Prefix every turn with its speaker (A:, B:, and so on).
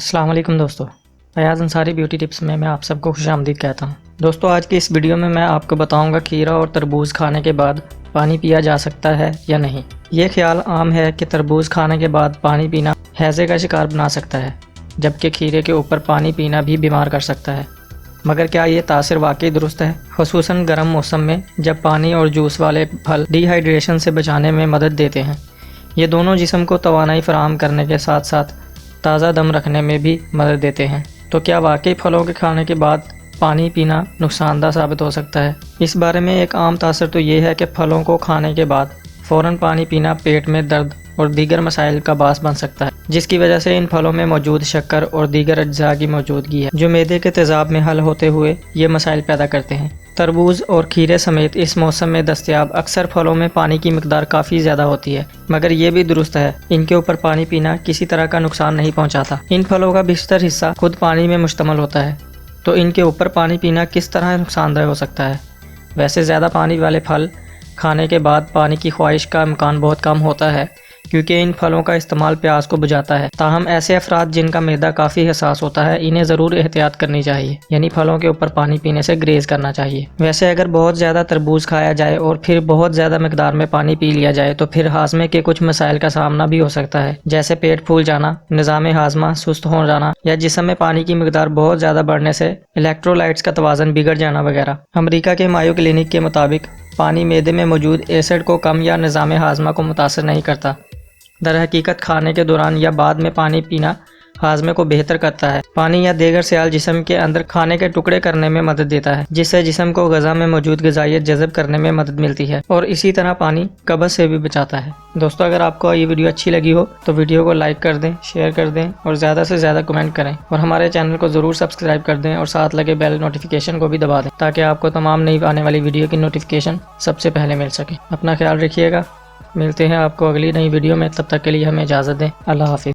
A: السلام علیکم دوستو، فیاض انصاری بیوٹی ٹپس میں آپ سب کو خوش آمدید کہتا ہوں۔ دوستو آج کی اس ویڈیو میں آپ کو بتاؤں گا کھیرا اور تربوز کھانے کے بعد پانی پیا جا سکتا ہے یا نہیں۔ یہ خیال عام ہے کہ تربوز کھانے کے بعد پانی پینا ہیضے کا شکار بنا سکتا ہے، جبکہ کھیرے کے اوپر پانی پینا بھی بیمار کر سکتا ہے۔ مگر کیا یہ تاثر واقعی درست ہے؟ خصوصاً گرم موسم میں جب پانی اور جوس والے پھل ڈی ہائیڈریشن سے بچانے میں مدد دیتے ہیں۔ یہ دونوں جسم کو توانائی فراہم کرنے کے ساتھ ساتھ تازہ دم رکھنے میں بھی مدد دیتے ہیں۔ تو کیا واقعی پھلوں کے کھانے کے بعد پانی پینا نقصان دہ ثابت ہو سکتا ہے؟ اس بارے میں ایک عام تاثر تو یہ ہے کہ پھلوں کو کھانے کے بعد فوراً پانی پینا پیٹ میں درد اور دیگر مسائل کا باعث بن سکتا ہے، جس کی وجہ سے ان پھلوں میں موجود شکر اور دیگر اجزاء کی موجودگی ہے جو معدے کے تیزاب میں حل ہوتے ہوئے یہ مسائل پیدا کرتے ہیں۔ تربوز اور کھیرے سمیت اس موسم میں دستیاب اکثر پھلوں میں پانی کی مقدار کافی زیادہ ہوتی ہے، مگر یہ بھی درست ہے ان کے اوپر پانی پینا کسی طرح کا نقصان نہیں پہنچاتا۔ ان پھلوں کا بیشتر حصہ خود پانی میں مشتمل ہوتا ہے، تو ان کے اوپر پانی پینا کس طرح نقصان دہ ہو سکتا ہے؟ ویسے زیادہ پانی والے پھل کھانے کے بعد پانی کی خواہش کا امکان بہت کم ہوتا ہے، کیونکہ ان پھلوں کا استعمال پیاس کو بجھاتا ہے۔ تاہم ایسے افراد جن کا معدہ کافی حساس ہوتا ہے انہیں ضرور احتیاط کرنی چاہیے، یعنی پھلوں کے اوپر پانی پینے سے گریز کرنا چاہیے۔ ویسے اگر بہت زیادہ تربوز کھایا جائے اور پھر بہت زیادہ مقدار میں پانی پی لیا جائے تو پھر ہاضمے کے کچھ مسائل کا سامنا بھی ہو سکتا ہے، جیسے پیٹ پھول جانا، نظام ہاضمہ سست ہو جانا، یا جسم میں پانی کی مقدار بہت زیادہ بڑھنے سے الیکٹرولائٹس کا توازن بگڑ جانا وغیرہ۔ امریکہ کے مایو کلینک کے مطابق پانی معدے میں موجود ایسڈ کو کم یا نظام ہاضمہ کو متاثر نہیں کرتا۔ در حقیقت کھانے کے دوران یا بعد میں پانی پینا ہاضمے کو بہتر کرتا ہے۔ پانی یا دیگر سیال جسم کے اندر کھانے کے ٹکڑے کرنے میں مدد دیتا ہے، جس سے جسم کو غذا میں موجود غذائیت جذب کرنے میں مدد ملتی ہے، اور اسی طرح پانی قبض سے بھی بچاتا ہے۔ دوستو اگر آپ کو یہ ویڈیو اچھی لگی ہو تو ویڈیو کو لائک کر دیں، شیئر کر دیں اور زیادہ سے زیادہ کمنٹ کریں، اور ہمارے چینل کو ضرور سبسکرائب کر دیں اور ساتھ لگے بیل نوٹیفیکیشن کو بھی دبا دیں تاکہ آپ کو تمام نئی آنے والی ویڈیو کی نوٹیفیکیشن سب سے پہلے مل سکے۔ اپنا خیال رکھیے گا، ملتے ہیں آپ کو اگلی نئی ویڈیو میں، تب تک کے لیے ہمیں اجازت دیں۔ اللہ حافظ۔